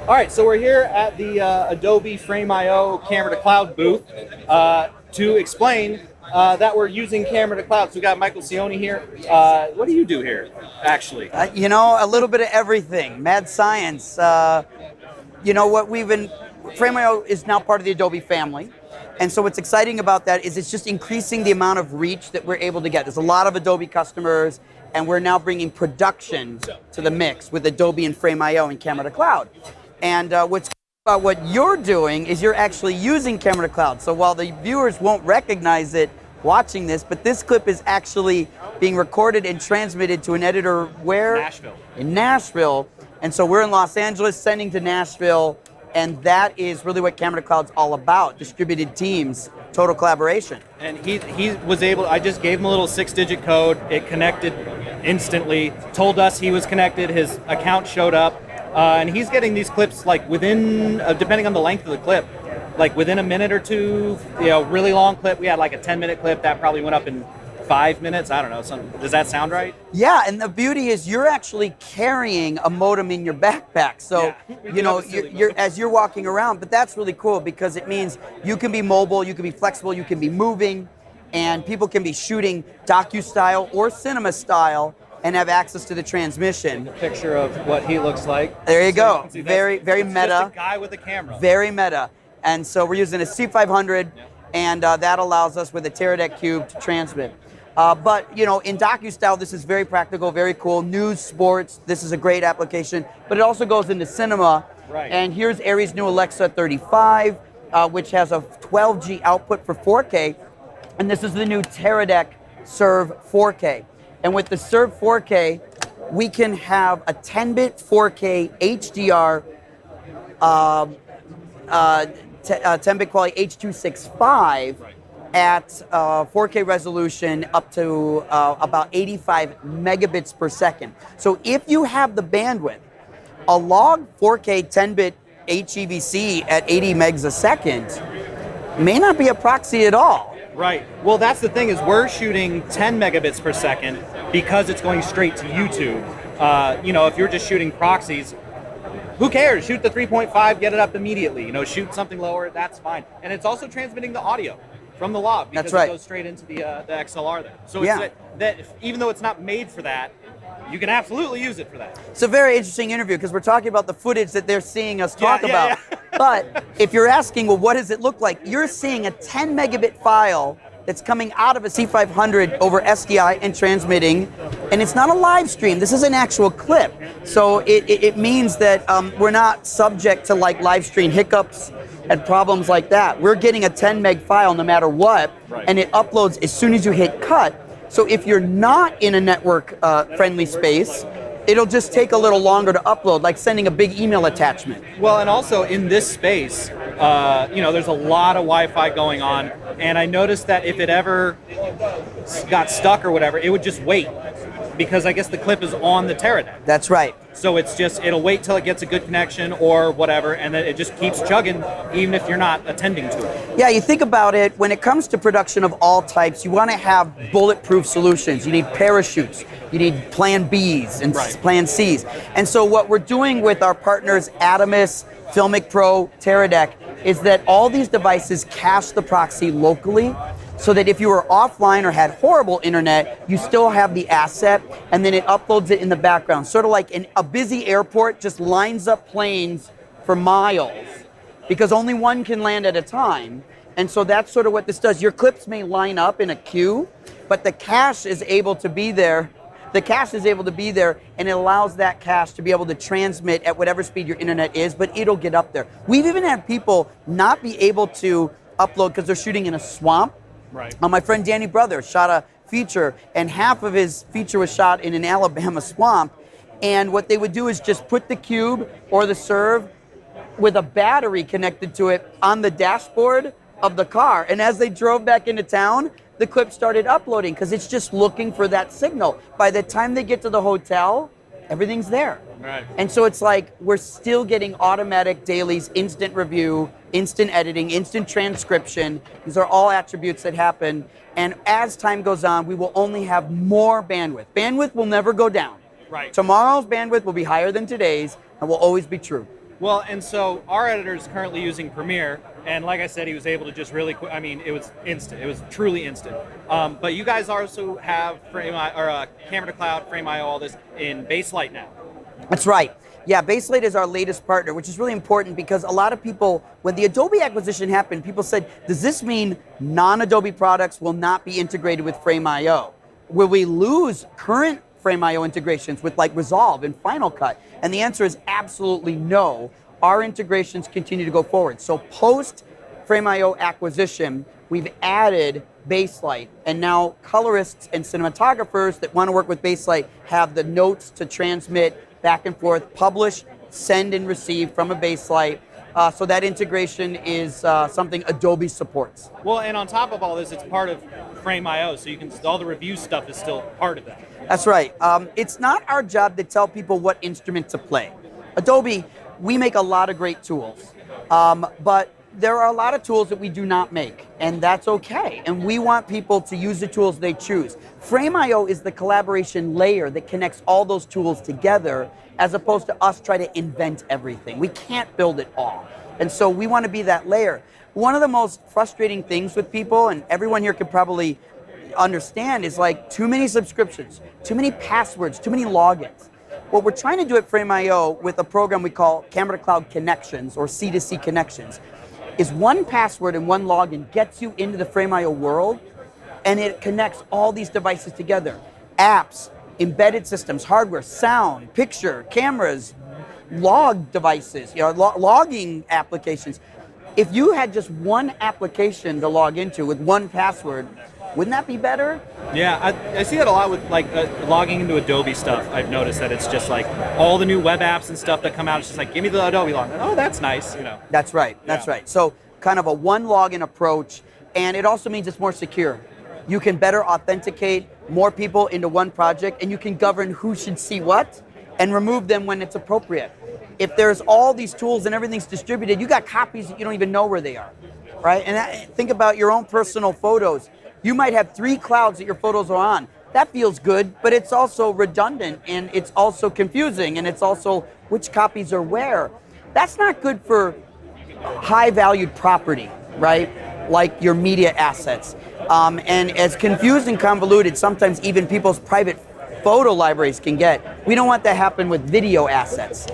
All right, so we're here at the Adobe Frameio Camera to Cloud booth to explain that we're using Camera to Cloud. So we got Michael Cioni here. What do you do here, actually? You know, a little bit of everything. Mad science. You know what we've been. Frameio is now part of the Adobe family. And so what's exciting about that is it's just increasing the amount of reach that we're able to get. There's a lot of Adobe customers, and we're now bringing production to the mix with Adobe and Frameio and Camera to Cloud. And what's cool about what you're doing is you're actually using Camera to Cloud. So while the viewers won't recognize it watching this, but this clip is actually being recorded and transmitted to an editor where? Nashville. In Nashville. And so we're in Los Angeles sending to Nashville. And that is really what Camera to Cloud's all about, distributed teams, total collaboration. And he was able, I just gave him a little 6-digit code, it connected instantly, told us he was connected, his account showed up, and he's getting these clips like within, depending on the length of the clip, like within a minute or two, you know, really long clip. We had like a 10-minute clip that probably went up in 5 minutes. I don't know. Does that sound right? Yeah, and the beauty is you're actually carrying a modem in your backpack. So, yeah, you know, as you're walking around, but that's really cool because it means you can be mobile, you can be flexible, you can be moving, and people can be shooting docu-style or cinema style and have access to the transmission. A picture of what he looks like. There you go. See, very meta. Just a guy with a camera. Very meta. And so we're using a C500, and that allows us with a Teradek cube to transmit. But, you know, in docu-style, this is very practical, very cool. News, sports, this is a great application. But it also goes into cinema. Right. And here's Ari's new Alexa 35, which has a 12G output for 4K. And this is the new Teradek Serve 4K. And with the Serve 4K, we can have a 10-bit 4K HDR, 10-bit quality H.265, at 4K resolution up to about 85 megabits per second. So if you have the bandwidth, a log 4K 10-bit HEVC at 80 megs a second may not be a proxy at all. Right. Well, that's the thing is we're shooting 10 megabits per second because it's going straight to YouTube. You know, if you're just shooting proxies, who cares? Shoot the 3.5, get it up immediately. You know, shoot something lower, that's fine. And it's also transmitting the audio from the log because That's right. It goes straight into the XLR there. So Yeah. it's that even though it's not made for that, you can absolutely use it for that. It's a very interesting interview because we're talking about the footage that they're seeing us talk about. Yeah. But if you're asking, well, what does it look like? You're seeing a 10 megabit file that's coming out of a C500 over SDI and transmitting, and it's not a live stream. This is an actual clip. So it means that we're not subject to like live stream hiccups and problems like that. We're getting a 10 meg file no matter what, right. And it uploads as soon as you hit cut. So if you're not in a network friendly space, it'll just take a little longer to upload, like sending a big email attachment. Well, and also in this space, you know, there's a lot of Wi-Fi going on, and I noticed that if it ever got stuck or whatever, it would just wait, because I guess the clip is on the Teradek. That's right. So it's just, it'll wait till it gets a good connection or whatever, and then it just keeps chugging even if you're not attending to it. Yeah, you think about it, when it comes to production of all types, you want to have bulletproof solutions. You need parachutes, you need plan Bs and Right. plan Cs. And so what we're doing with our partners Atomus, Filmic Pro, Teradek, is that all these devices cache the proxy locally, so that if you were offline or had horrible internet, you still have the asset, and then it uploads it in the background. Sort of like a busy airport just lines up planes for miles, because only one can land at a time. And so that's sort of what this does. Your clips may line up in a queue, but the cache is able to be there. The cache is able to be there, and it allows that cache to be able to transmit at whatever speed your internet is, but it'll get up there. We've even had people not be able to upload because they're shooting in a swamp. Right. My friend Danny Brother shot a feature, and half of his feature was shot in an Alabama swamp. And what they would do is just put the cube or the serve with a battery connected to it on the dashboard of the car. And as they drove back into town, the clip started uploading because it's just looking for that signal. By the time they get to the hotel, everything's there. Right. And so it's like we're still getting automatic dailies, instant review, instant editing, instant transcription. These are all attributes that happen. And as time goes on, we will only have more bandwidth. Bandwidth will never go down. Right. Tomorrow's bandwidth will be higher than today's and will always be true. Well, and so our editor is currently using Premiere, and like I said, he was able to just really quick. I mean, it was instant. It was truly instant. But you guys also have Camera to Cloud, Frameio, all this in Baselight now. That's right. Yeah, Baselight is our latest partner, which is really important because a lot of people, when the Adobe acquisition happened, people said, does this mean non-Adobe products will not be integrated with Frameio? Will we lose current Frameio integrations with like Resolve and Final Cut? And the answer is absolutely no. Our integrations continue to go forward. So post Frameio acquisition, we've added Baselight, and now colorists and cinematographers that want to work with Baselight have the notes to transmit back and forth, publish, send and receive from a Baselight. So that integration is something Adobe supports. Well, and on top of all this, it's part of Frameio, so you can all the review stuff is still part of that. That's right. It's not our job to tell people what instrument to play. Adobe, we make a lot of great tools, but there are a lot of tools that we do not make, and that's okay. And we want people to use the tools they choose. Frameio is the collaboration layer that connects all those tools together, as opposed to us trying to invent everything. We can't build it all. And so we want to be that layer. One of the most frustrating things with people, and everyone here could probably understand, is like too many subscriptions, too many passwords, too many logins. What we're trying to do at Frameio with a program we call Camera to Cloud Connections, or C2C Connections, is one password and one login gets you into the Frameio world, and it connects all these devices together. Apps, embedded systems, hardware, sound, picture, cameras, log devices, logging applications. If you had just one application to log into with one password, wouldn't that be better? Yeah, I see that a lot with like logging into Adobe stuff. I've noticed that it's just like all the new web apps and stuff that come out. It's just like, give me the Adobe login. Oh, that's nice, That's right. That's right. So kind of a one login approach, and it also means it's more secure. You can better authenticate more people into one project, and you can govern who should see what and remove them when it's appropriate. If there's all these tools and everything's distributed, you got copies that you don't even know where they are, right? And think about your own personal photos. You might have 3 clouds that your photos are on. That feels good, but it's also redundant, and it's also confusing, and it's also which copies are where. That's not good for high-valued property, right? Like your media assets. And as confused and convoluted, sometimes even people's private photo libraries can get. We don't want that to happen with video assets.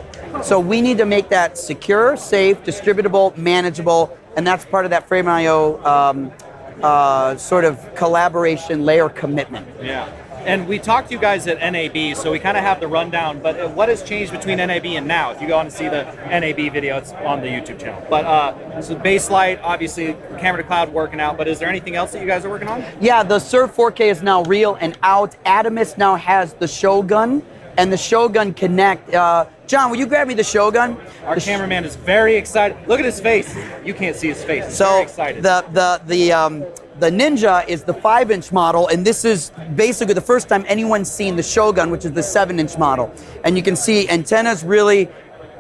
So we need to make that secure, safe, distributable, manageable, and that's part of that Frameio sort of collaboration layer commitment. Yeah. And we talked to you guys at NAB, so we kind of have the rundown, but what has changed between NAB and now? If you go on and see the NAB video, it's on the YouTube channel. But so Baselight, obviously, Camera to Cloud working out, but is there anything else that you guys are working on? Yeah, the Surf 4K is now real and out. Atomus now has the Shogun and the Shogun Connect. John, will you grab me the Shogun? Our cameraman is very excited. Look at his face. You can't see his face. He's very excited. The Ninja is the 5-inch model, and this is basically the first time anyone's seen the Shogun, which is the 7-inch model. And you can see antennas really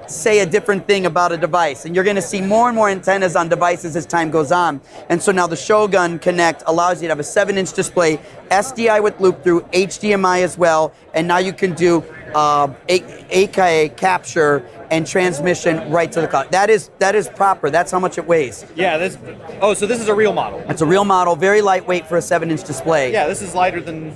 say a different thing about a device, and you're going to see more and more antennas on devices as time goes on. And so now the Shogun Connect allows you to have a 7-inch display, SDI with loop through, HDMI as well, and now you can do 8K capture and transmission right to the cloud. That is proper. That's how much it weighs. Yeah. So this is a real model. It's a real model, very lightweight for a 7-inch display. Yeah, this is lighter than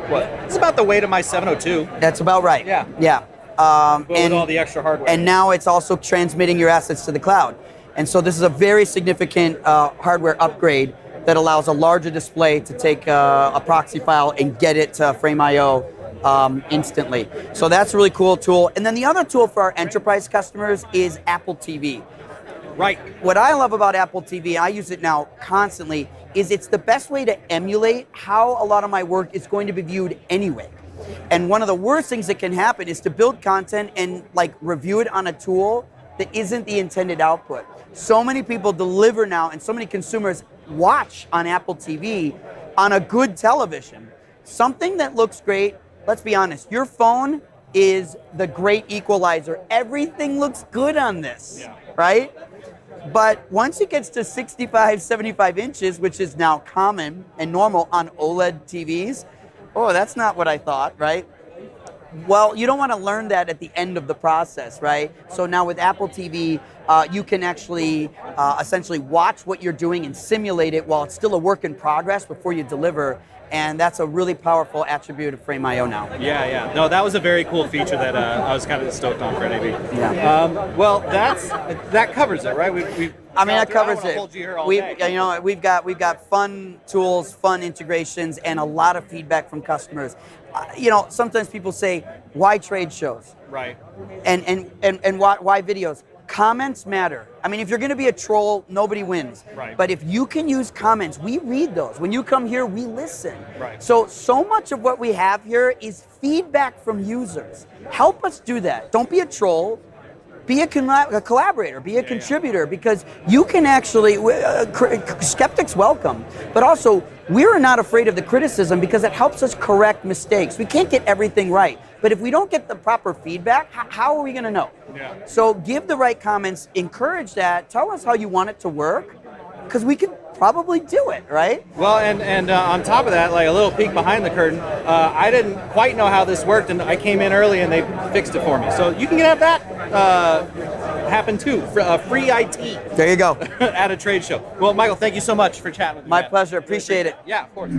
what? It's about the weight of my 702. That's about right. Yeah. Yeah. But with all the extra hardware. And now it's also transmitting your assets to the cloud. And so this is a very significant hardware upgrade that allows a larger display to take a proxy file and get it to Frameio instantly. So that's a really cool tool. And then the other tool for our enterprise customers is Apple TV. Right. What I love about Apple TV, I use it now constantly, is it's the best way to emulate how a lot of my work is going to be viewed anyway. And one of the worst things that can happen is to build content and like review it on a tool that isn't the intended output. So many people deliver now, and so many consumers watch on Apple TV on a good television. Something that looks great, let's be honest, your phone is the great equalizer. Everything looks good on this, right? But once it gets to 65, 75 inches, which is now common and normal on OLED TVs, oh, that's not what I thought, right? Well, you don't want to learn that at the end of the process, right? So now with Apple TV, you can actually essentially watch what you're doing and simulate it while it's still a work in progress before you deliver. And that's a really powerful attribute of Frameio now. Yeah. No, that was a very cool feature that I was kind of stoked on for NAB. Yeah. Well, that covers it, right? That covers it. Hold you here all day. We've got fun tools, fun integrations, and a lot of feedback from customers. Sometimes people say, "Why trade shows?" Right. And why videos? Comments matter. I mean, if you're going to be a troll, nobody wins. Right. But if you can use comments, we read those. When you come here, we listen. Right. So much of what we have here is feedback from users. Help us do that. Don't be a troll. Be a collaborator, be a contributor, because you can actually, skeptics welcome, but also we're not afraid of the criticism because it helps us correct mistakes. We can't get everything right, but if we don't get the proper feedback, how are we going to know? Yeah. So give the right comments, encourage that, tell us how you want it to work, because we could probably do it, right? Well, and on top of that, like a little peek behind the curtain, I didn't quite know how this worked, and I came in early and they fixed it for me. So you can have that happen too. Free IT. There you go. At a trade show. Well, Michael, thank you so much for chatting with me. My pleasure. Appreciate it. Yeah, of course.